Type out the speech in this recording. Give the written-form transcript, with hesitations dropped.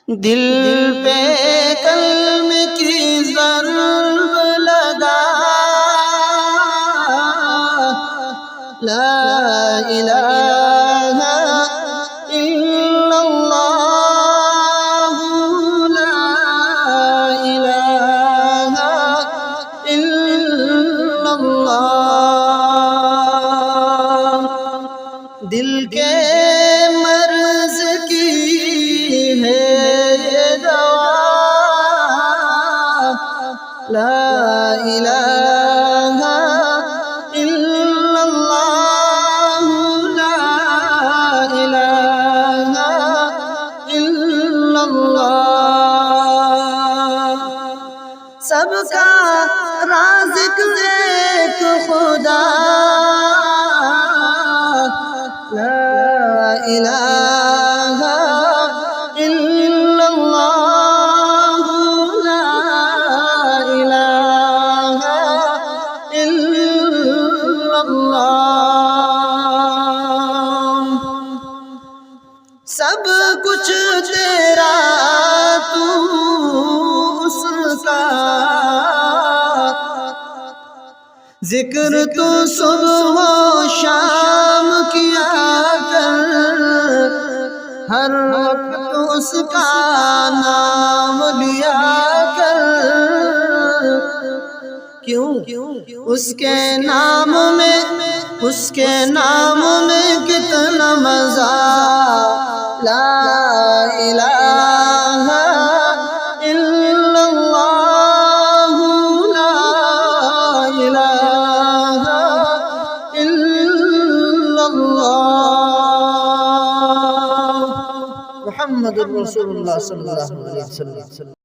دل پہ کلم کی ضرب لگا، لا الہ الا اللہ، لا الہ الا اللہ۔ دل کے مرض کی ہے یہ دوا، لا الہ الا اللہ، لا الہ الا اللہ۔ سب کا رازق ایک خدا، لا الہ الا اللہ، لا الہ الا اللہ۔ سب کچھ تیرا تو اس کا، ذکر تو صبح و شام کیا کر، ہر وقت اس کا نام لیا کر۔ کیوں اس کے نام میں کتنا مزہ، لا الہ الا اللہ، لا الہ الا اللہ۔ محمد الرسول اللہ صلی اللہ علیہ وسلم۔